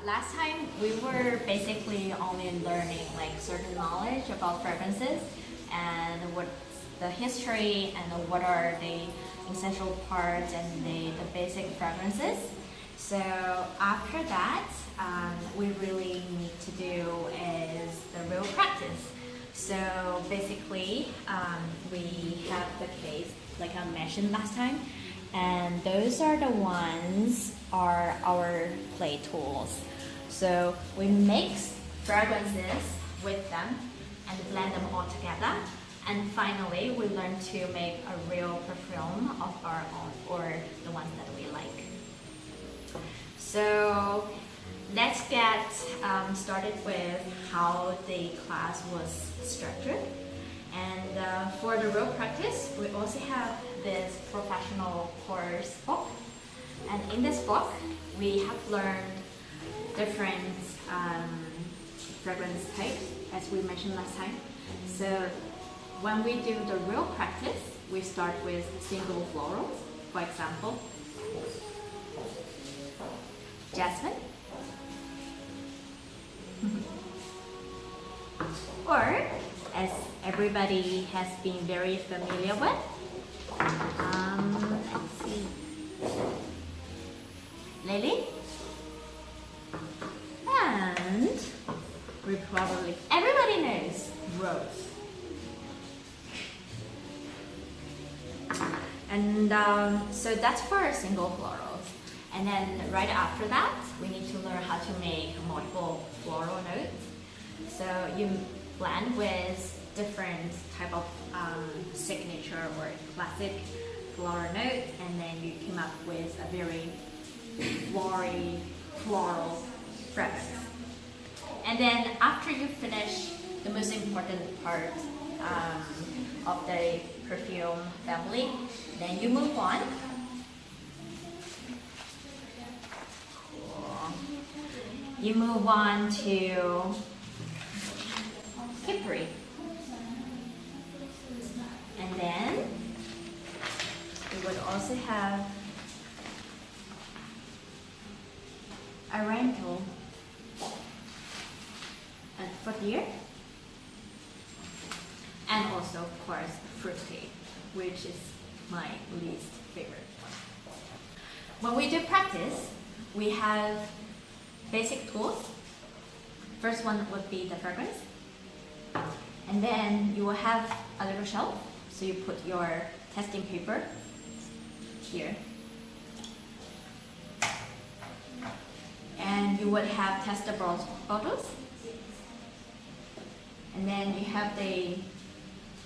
Last time we were basically only learning like certain knowledge about fragrances and what the history and what are the essential parts and the basic fragrances. So after that, we really need to do is the real practice. So basically, we have the case like I mentioned last time, and those are the ones are our play tools. So we mix fragrances with them and blend them all together, and finally we learn to make a real perfume of our own or the ones that we like. So let's get started with how the class was structured. And for the real practice, we also have this professional course book. And in this book, we have learned different fragrance types, as we mentioned last time. So when we do the real practice, we start with single florals, for example, jasmine, or as everybody has been very familiar with, let's see, lily, and we probably, everybody knows rose. And so that's for single florals. And then right after that, we need to learn how to make multiple floral notes. So you blend with different type of signature or classic floral note, and then you came up with a very floral fragrance. And then after you finish the most important part of the perfume family, then you move on. Cool. You move on to Kipri. And then we would also have Aranto and Fatir, and also of course Fruity, which is my least favorite one. When we do practice, we have basic tools. First one would be the fragrance, and then you will have a little shelf, so you put your testing paper here, and you would have tester bottles, and then you have the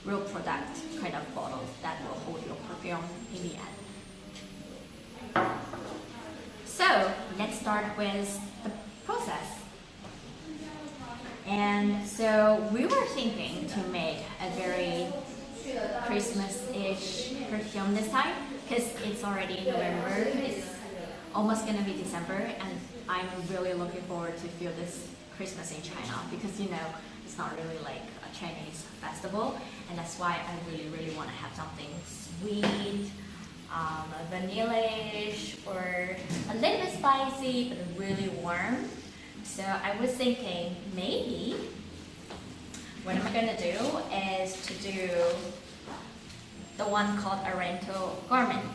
real product kind of bottles that will hold your perfume in the end. So let's start with the process. And so we were thinking to make a very Christmas-ish perfume this time, because it's already November, it's almost gonna be December, and I'm really looking forward to feel this Christmas in China, because you know, it's not really like a Chinese festival, and that's why I really want to have something sweet, vanilla-ish, or a little bit spicy, but really warm. So I was thinking maybe what I'm gonna do is to do the one called Aranto Garment.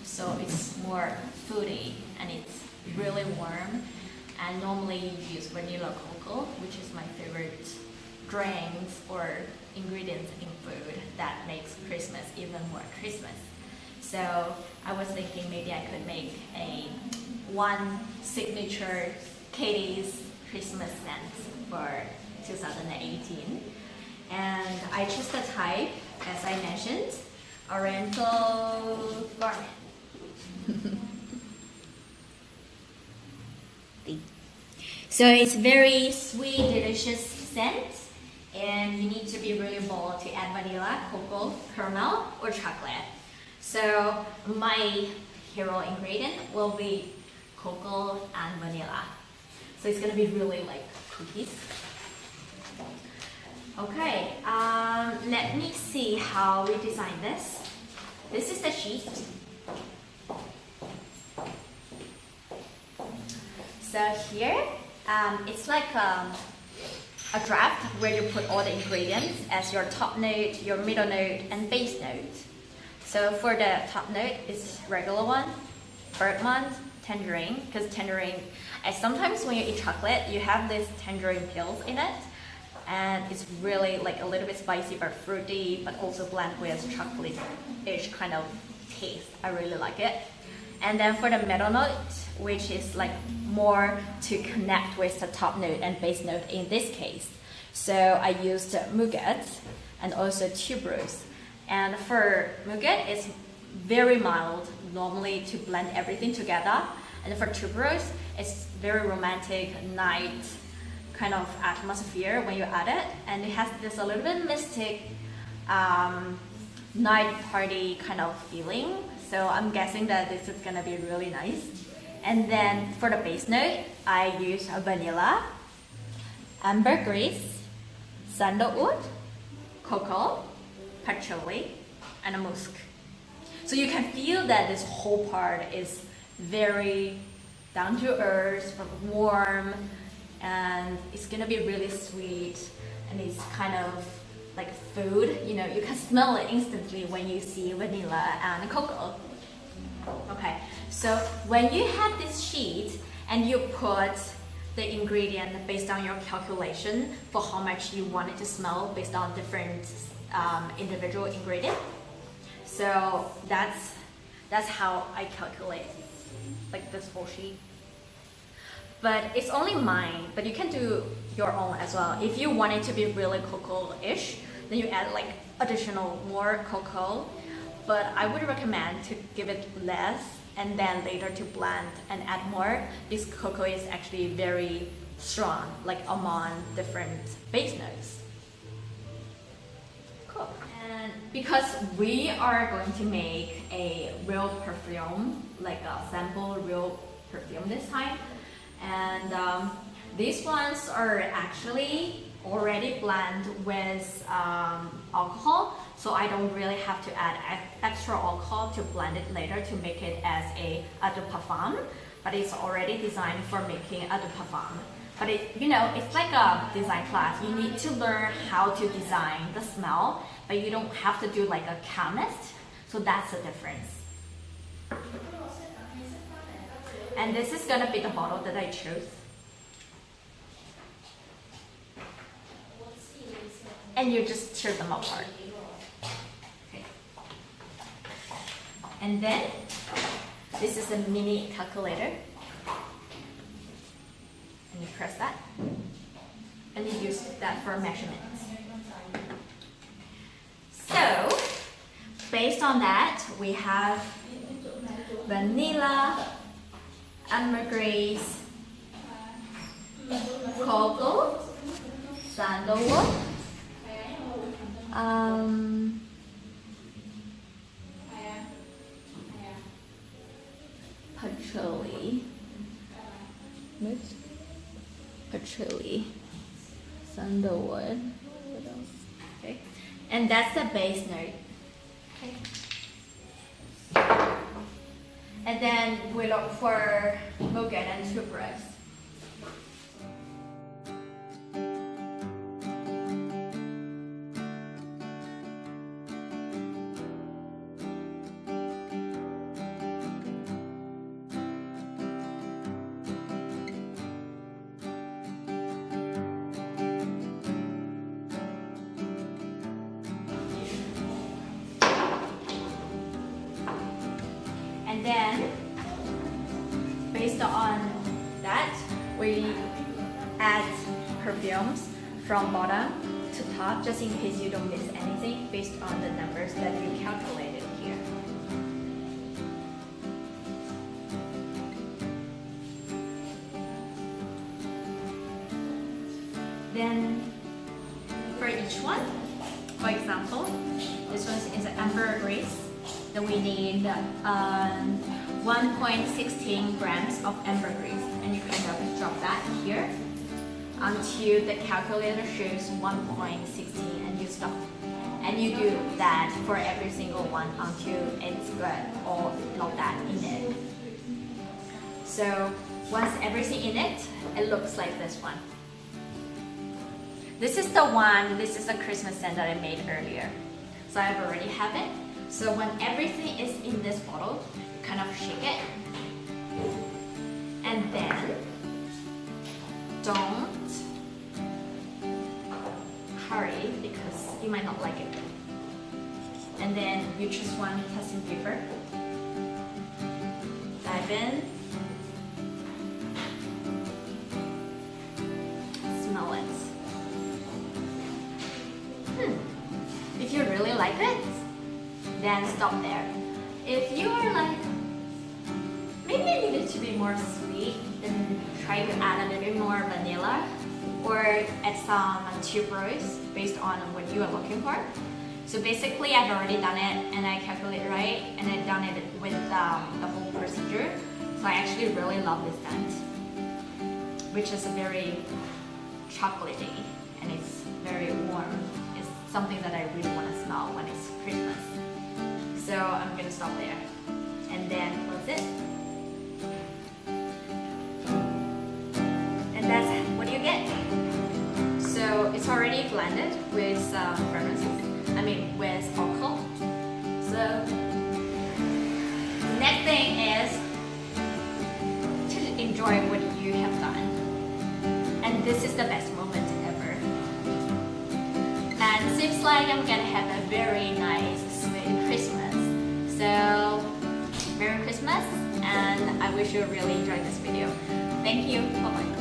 So it's more foody and it's really warm. And normally you use vanilla cocoa, which is my favorite drinks or ingredients in food that makes Christmas even more Christmas. So I was thinking maybe I could make a one signature Katie's Christmas scent for 2018. And I chose the type, as I mentioned, Oriental Garment. So it's very sweet, delicious scent, and you need to be really bold to add vanilla, cocoa, caramel, or chocolate. So my hero ingredient will be cocoa and vanilla. So it's gonna be really like cookies. Okay, let me see how we design this. This is the sheet. So here It's like a draft where you put all the ingredients as your top note, your middle note, and base note. So for the top note, it's regular one, bergamot, tangerine, because tangerine, sometimes when you eat chocolate, you have these tangerine pills in it, and it's really like a little bit spicy but fruity, but also blend with chocolate-ish kind of taste. I really like it. And then for the middle note, which is like more to connect with the top note and base note in this case. So I used nougat and also tuberose. And for nougat, it's very mild, normally to blend everything together. And for tuberose, it's very romantic, night kind of atmosphere when you add it. And it has this a little bit mystic night party kind of feeling. So I'm guessing that this is gonna be really nice. And then for the base note, I use vanilla, ambergris, sandalwood, cocoa, patchouli, and musk. So you can feel that this whole part is very down to earth, but warm, and it's gonna be really sweet, and it's kind of like food, you know, you can smell it instantly when you see vanilla and cocoa. Okay, so when you have this sheet and you put the ingredient based on your calculation for how much you want it to smell based on different individual ingredients. So that's how I calculate like this whole sheet. But it's only mine, but you can do your own as well. If you want it to be really cocoa-ish, then you add like additional more cocoa. But I would recommend to give it less and then later to blend and add more. This cocoa is actually very strong, like among different base notes. Cool. And because we are going to make a real perfume, like a sample real perfume this time, and these ones are actually already blended with alcohol, so I don't really have to add extra alcohol to blend it later to make it as a eau de parfum, but it's already designed for making eau de parfum. But it, you know, it's like a design class. You need to learn how to design the smell, but you don't have to do like a chemist, so that's the difference. And this is gonna be the bottle that I chose. And you just tear them apart. Okay. And then this is a mini calculator. And you press that. And you use that for measurements. So, based on that, we have vanilla, ambergris, cocoa, sandalwood, patchouli, sandalwood, what else? Okay, and that's the base note. Okay. And then we look for nougat and tuberose. And then, based on that, we add perfumes from bottom to top, just in case you don't miss anything, based on the numbers that you calculated here. Then, for each one, for example, this one is an ambergris. Then we need 1.16 grams of ambergris, and you kind of drop that here until the calculator shows 1.16 and you stop. And you do that for every single one until it's got all of that in it. So once everything in it, it looks like this one. This is the Christmas scent that I made earlier. So I've already have it. So when everything is in this bottle, you kind of shake it. And then, don't hurry because you might not like it. And then you choose one testing paper. Dive in. Smell it. If you really like it, then stop there. If you are like, maybe I need it to be more sweet, then try to add a little bit more vanilla or add some tuberose based on what you are looking for. So basically I've already done it and I calculate right and I've done it with the whole procedure. So I actually really love this scent, which is very chocolatey and it's very warm. It's something that I really want to smell when it's Christmas. So I'm gonna stop there and then close it. And that's what you get. So it's already blended with with alcohol. So the next thing is to enjoy what you have done. And this is the best moment ever. And it seems like I'm gonna have a very nice, sweet Christmas. So, Merry Christmas, and I wish you really enjoyed this video. Thank you. Bye-bye.